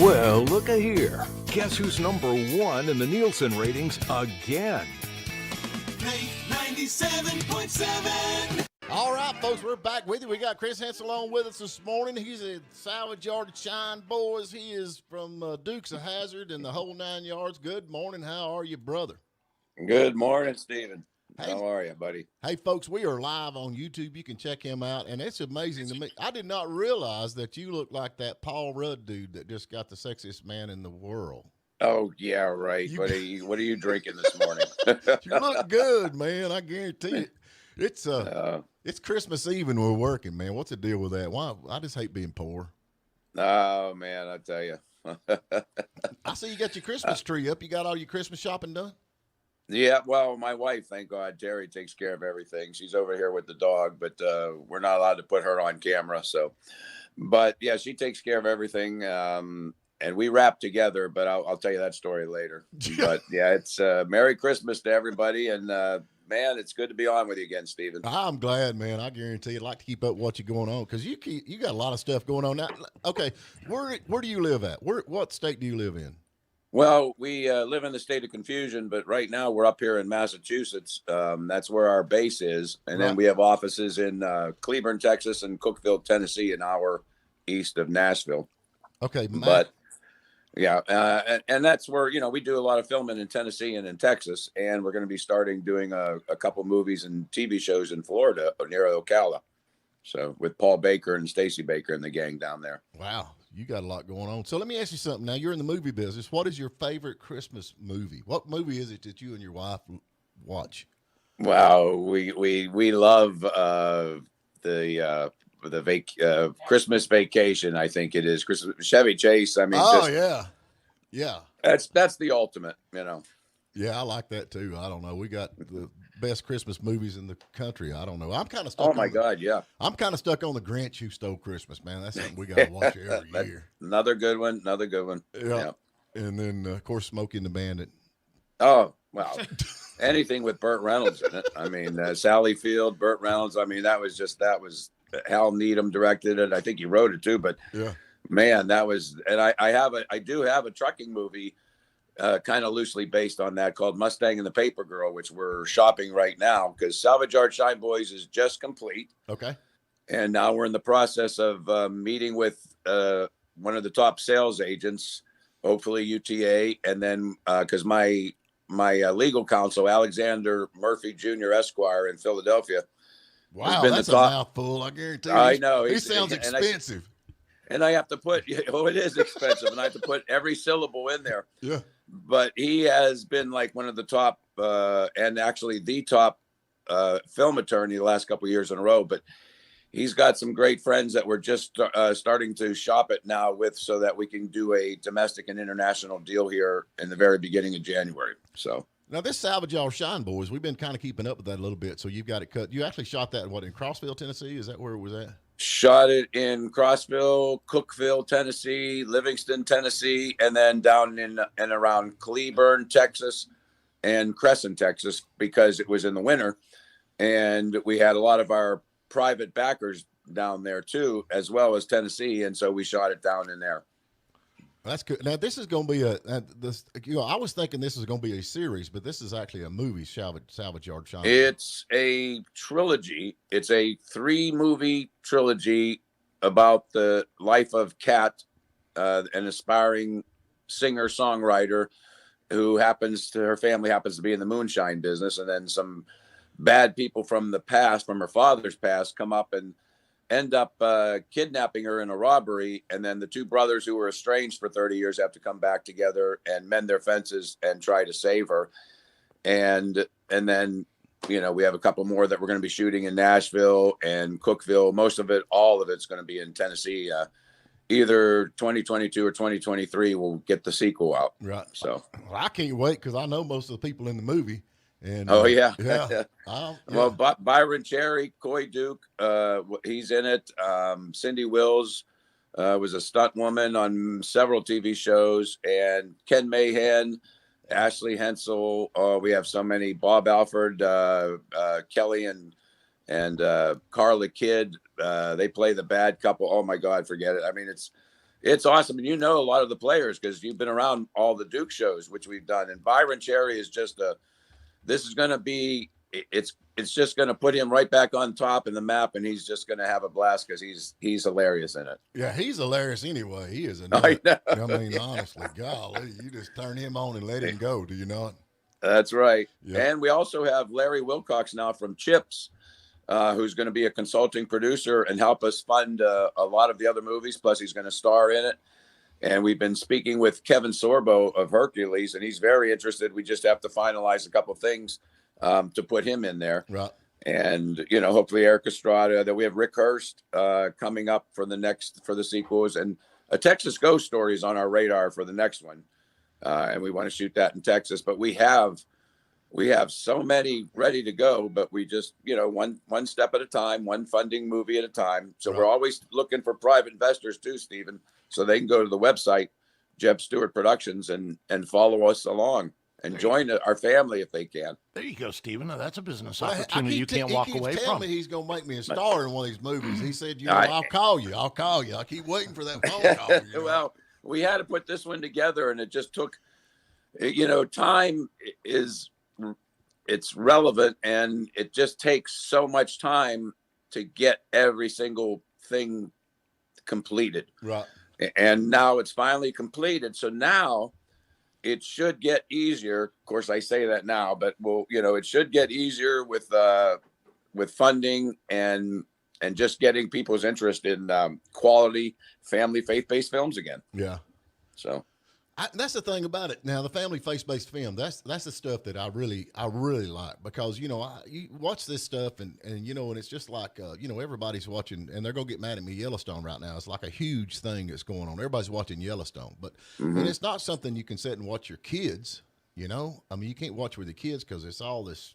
Well, look-a here. Guess who's number one in the Nielsen ratings again? 97.7. All right, folks, we're back with you. We got Chris Hensel on with us this morning. He's a Salvage Yard Shine Boys. He is from Dukes of Hazzard and the whole 9 yards. Good morning. How are you, brother? Good morning, Stephen. Hey. How are you, buddy? Hey, folks, we are live on YouTube. You can check him out, and it's amazing to me. I did not realize that you look like that Paul Rudd dude that just got the sexiest man in the world. Oh, yeah, right. What are you drinking this morning? You look good, man. I guarantee it. It's Christmas Eve and we're working, man. What's the deal with that? Why? I just hate being poor. Oh, man, I tell you. I see you got your Christmas tree up. You got all your Christmas shopping done? Yeah, well, my wife, thank God, Terry takes care of everything. She's over here with the dog, but we're not allowed to put her on camera. So, but yeah, she takes care of everything. And we wrap together, but I'll tell you that story later. But yeah, it's Merry Christmas to everybody. And man, it's good to be on with you again, Stephen. I'm glad, man. I guarantee I'd like to keep up what you're going on because you got a lot of stuff going on now. Okay, where do you live at? What state do you live in? Well, we live in the state of confusion, but right now we're up here in Massachusetts. That's where our base is. And then we have offices in Cleburne, Texas, and Cookeville, Tennessee, an hour east of Nashville. Okay. But yeah, and that's where, we do a lot of filming in Tennessee and in Texas. And we're going to be starting doing a couple movies and TV shows in Florida near Ocala. So with Paul Baker and Stacy Baker and the gang down there. Wow. You got a lot going on. So let me ask you something. Now, you're in the movie business. What is your favorite Christmas movie? What movie is it that you and your wife watch? Wow, we love the Christmas Vacation. I think it is Chevy Chase. I mean, yeah. That's the ultimate. Yeah, I like that too. I don't know. We got the best Christmas movies in the country. I don't know. I'm kind of stuck. Oh my God, yeah. I'm kind of stuck on The Grinch Who Stole Christmas, man. That's something we got to watch every year. Another good one. Yeah. And then of course, Smokey and the Bandit. Oh wow. Anything with Burt Reynolds in it. I mean, Sally Field, Burt Reynolds. I mean, that was Hal Needham directed it. I think he wrote it too. But yeah, man, that was. And I do have a trucking movie. Kind of loosely based on that called Mustang and the Paper Girl, which we're shopping right now because Salvage Yard Shine Boys is just complete. Okay. And now we're in the process of meeting with one of the top sales agents, hopefully UTA. And then because my legal counsel, Alexander Murphy Jr. Esquire in Philadelphia. Wow, that's a mouthful. I guarantee you. I know. He sounds expensive. And I have to put, it is expensive, and I have to put every syllable in there. Yeah. But he has been like one of the top, and actually the top film attorney the last couple of years in a row. But he's got some great friends that we're just starting to shop it now with, so that we can do a domestic and international deal here in the very beginning of January. So. Now, this Salvage Yard Shine Boys, we've been kind of keeping up with that a little bit. So you've got it cut. You actually shot that, in Crossville, Tennessee? Is that where it was at? Shot it in Crossville, Cookeville, Tennessee, Livingston, Tennessee, and then down in and around Cleburne, Texas, and Crescent, Texas, because it was in the winter. And we had a lot of our private backers down there, too, as well as Tennessee. And so we shot it down in there. That's good. Now, this is going to be I was thinking this is going to be a series, but this is actually a movie, Salvage Yard Shine. It's a trilogy. It's a 3-movie trilogy about the life of Kat, an aspiring singer-songwriter who her family happens to be in the moonshine business. And then some bad people from the past, from her father's past, come up and end up kidnapping her in a robbery, and then the two brothers who were estranged for 30 years have to come back together and mend their fences and try to save her. And then we have a couple more that we're going to be shooting in Nashville and Cookeville. All of it's going to be in Tennessee. Either 2022 or 2023 we'll get the sequel out. Right. So I can't wait because I know most of the people in the movie. And, yeah. Well, Byron Cherry, Coy Duke, he's in it. Cindy Wills was a stunt woman on several TV shows, and Ken Mahan, Ashley Hensel. We have so many. Bob Alford, Kelly, and Carla Kidd. They play the bad couple. Oh my God, forget it. I mean, It's awesome. And you know a lot of the players because you've been around all the Duke shows, which we've done. And Byron Cherry is just this is going to be, it's just going to put him right back on top in the map. And he's just going to have a blast because he's hilarious in it. Yeah, he's hilarious anyway. He is a I know. I mean, honestly, golly, you just turn him on and let him go. Do you know it? That's right. Yeah. And we also have Larry Wilcox now from Chips, who's going to be a consulting producer and help us fund a lot of the other movies. Plus, he's going to star in it. And we've been speaking with Kevin Sorbo of Hercules, and he's very interested. We just have to finalize a couple things to put him in there. Right. And, you know, hopefully Eric Estrada. Then we have Rick Hurst coming up for the sequels. And a Texas Ghost Story is on our radar for the next one. And we want to shoot that in Texas. But we have so many ready to go, but we just, you know, one step at a time, one funding movie at a time. So We're always looking for private investors too, Stephen, so they can go to the website, Jeb Stewart Productions, and follow us along and join our family if they can. There you go, Stephen. Now, that's a business Well, opportunity you can't walk away telling from. me he's going to make me a star in one of these movies. He said, you know, I'll call you. I keep waiting for that phone call. You know? Well, we had to put this one together, and it just took, you know, time it's relevant, and it just takes so much time to get every single thing completed. Right. And now it's finally completed. So now it should get easier. Of course, I say that now, but it should get easier with funding and just getting people's interest in quality family faith-based films again. Yeah. So that's the thing about it. Now, the family faith-based film, that's the stuff that I really like, because, you know, you watch this stuff and you know, and it's just like, you know, everybody's watching, and they're going to get mad at me, Yellowstone right now. It's like a huge thing that's going on. Everybody's watching Yellowstone, but and it's not something you can sit and watch your kids, you know? I mean, you can't watch with the kids because it's all this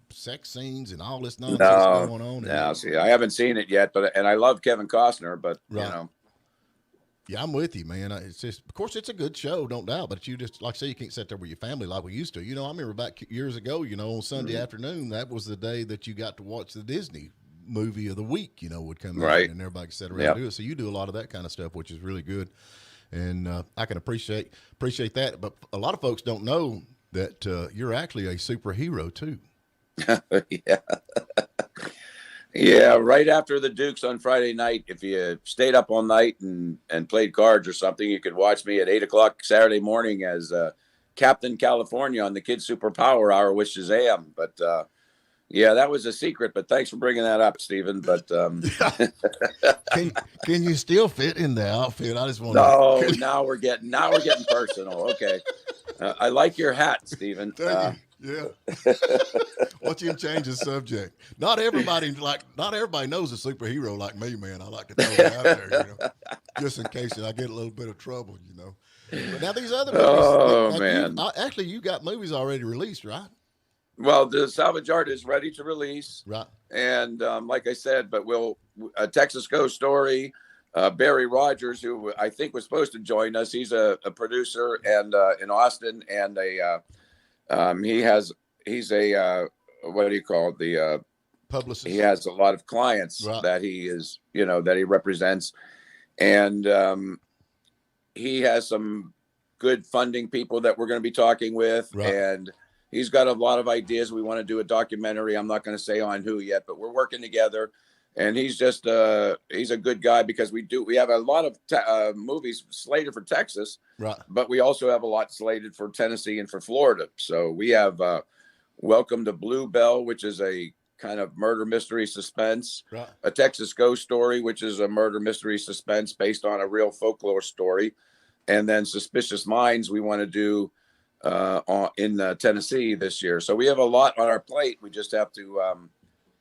sex scenes and all this nonsense going on. No, see, I haven't seen it yet, and I love Kevin Costner, but, right. You know. Yeah, I'm with you, man. It's just, of course, it's a good show, don't doubt. But you just, like I say, you can't sit there with your family like we used to. You know, I remember back years ago, you know, on Sunday afternoon, that was the day that you got to watch the Disney movie of the week, you know, would come out, and everybody could sit around and do it. So you do a lot of that kind of stuff, which is really good. And I can appreciate that. But a lot of folks don't know that you're actually a superhero, too. Yeah. Yeah, right after the Dukes on Friday night, if you stayed up all night and played cards or something, you could watch me at 8:00 Saturday morning as Captain California on the Kids Superpower Hour with Shazam. But yeah, that was a secret. But thanks for bringing that up, Stephen. But can you still fit in the outfit? I just want to. No, now we're getting personal. Okay, I like your hat, Stephen. Yeah. Watch him change the subject. Not everybody knows a superhero like me, man. I like to throw it out there, you know, just in case I get a little bit of trouble, you know. But now these other movies, you got movies already released, right? Well, the Salvage Art is ready to release, right? And like I said, but a Texas Ghost Story. Barry Rogers, who I think was supposed to join us, he's a producer and in Austin, and he's a what do you call it? The publicist. He has a lot of clients that he represents, and he has some good funding people that we're going to be talking with, and he's got a lot of ideas. We want to do a documentary. I'm not going to say on who yet, but we're working together. And he's just he's a good guy because we have a lot of movies slated for Texas, but we also have a lot slated for Tennessee and for Florida. So we have Welcome to Bluebell, which is a kind of murder mystery suspense, a Texas Ghost Story, which is a murder mystery suspense based on a real folklore story, and then Suspicious Minds we want to do in Tennessee this year. So we have a lot on our plate. We just have to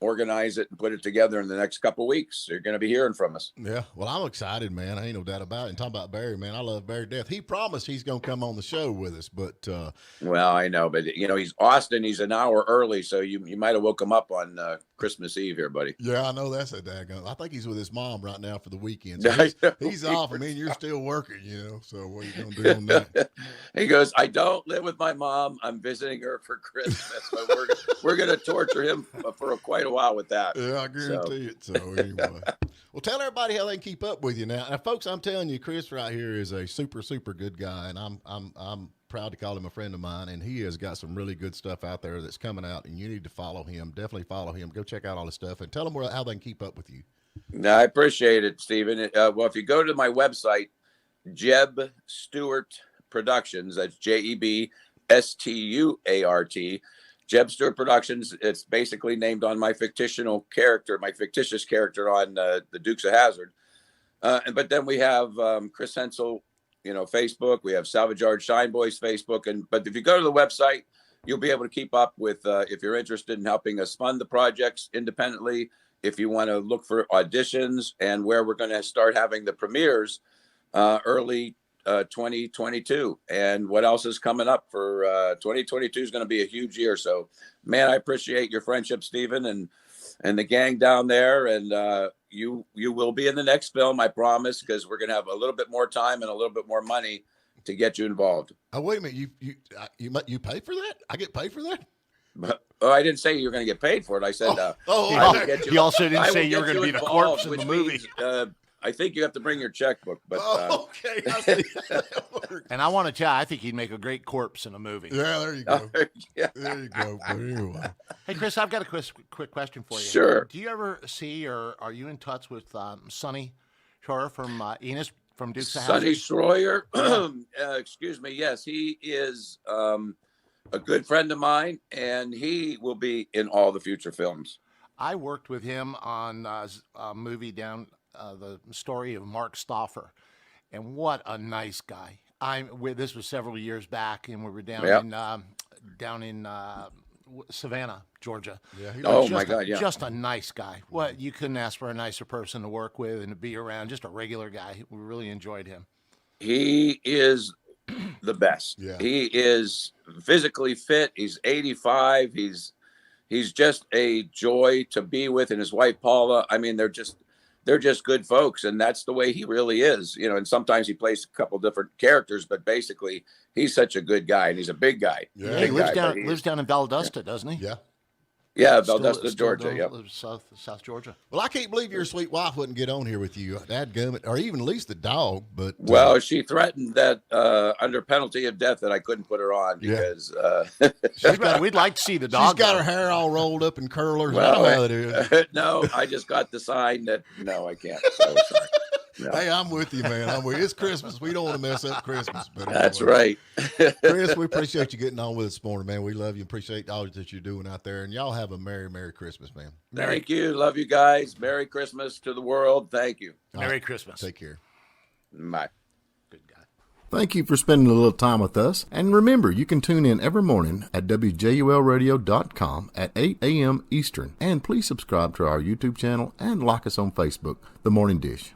organize it and put it together in the next couple of weeks. You're going to be hearing from us. Yeah. Well, I'm excited, man. I ain't no doubt about it. And talking about Barry, man, I love Barry to death. He promised he's going to come on the show with us, but well, I know, but you know, he's Austin. He's an hour early. So you might have woke him up on Christmas Eve here, buddy. Yeah, I know that's a daggone. I think he's with his mom right now for the weekend. So he's off. I mean, you're still working, you know, so what are you going to do on that? He goes, I don't live with my mom. I'm visiting her for Christmas. But we're going to torture him for quite a a while with that. Yeah, I guarantee it. So anyway, well, tell everybody how they can keep up with you now. And folks, I'm telling you, Chris right here is a super, super good guy, and I'm proud to call him a friend of mine. And he has got some really good stuff out there that's coming out, and you need to follow him. Definitely follow him. Go check out all his stuff, and tell them how they can keep up with you. No, I appreciate it, Stephen. Well, if you go to my website, Jeb Stewart Productions, that's JEBSTUART, Jeb Stewart Productions. It's basically named on my fictitious character on the Dukes of Hazzard. But then we have Chris Hensel, Facebook. We have Salvage Yard Shine Boys Facebook. But if you go to the website, you'll be able to keep up with, if you're interested in helping us fund the projects independently, if you want to look for auditions and where we're going to start having the premieres early 2022, and what else is coming up for 2022 is going to be a huge year. So, man, I appreciate your friendship, Stephen, and the gang down there. And you will be in the next film, I promise, because we're going to have a little bit more time and a little bit more money to get you involved. Oh, wait a minute, you pay for that? I get paid for that? But, I didn't say you were going to get paid for it. I said, he also didn't say you were going to be the corpse in the movie. Means, I think you have to bring your checkbook. But okay, I see how that works. And I want to tell you, I think he'd make a great corpse in a movie. Yeah, there you go. Yeah. There you go. But anyway. Hey, Chris, I've got a quick question for you. Sure. Do you ever see, or are you in touch with Sonny Shore from Enos from Dukes of Hazzard? Sonny Schroyer, excuse me. Yes, he is a good friend of mine, and he will be in all the future films. I worked with him on a movie down the story of Mark Stauffer, and what a nice guy. This was several years back, and we were down in Savannah, Georgia. Yeah, my God, yeah. Just a nice guy. What, you couldn't ask for a nicer person to work with and to be around. Just a regular guy. We really enjoyed him. He is the best. Yeah. He is physically fit. He's 85. He's just a joy to be with, and his wife Paula. I mean, they're just good folks, and that's the way he really is. And sometimes he plays a couple different characters, but basically he's such a good guy, and he's a big guy. Yeah. He lives down in Valdosta, doesn't he? Yeah. Yeah, Valdosta, Georgia. Yeah, Yep. South Georgia. Well, I can't believe your sweet wife wouldn't get on here with you, dadgummit, or even at least the dog. But Well, she threatened that under penalty of death that I couldn't put her on because We'd like to see the dog. she's got her hair all rolled up in curlers. Well, I know how it is. No, I just got the sign that no, I can't. So sorry. No. Hey, I'm with you, man. I'm with you. It's Christmas. We don't want to mess up Christmas. But That's anyway. right. Chris, we appreciate you getting on with us this morning, man. We love you. Appreciate all that you're doing out there. And y'all have a Merry, Merry Christmas, man. Thank you. Love you guys. Merry Christmas to the world. Thank you. Merry Christmas. Take care. Bye. Good guy. Thank you for spending a little time with us. And remember, you can tune in every morning at WJULradio.com at 8 a.m. Eastern. And please subscribe to our YouTube channel and like us on Facebook, The Morning Dish.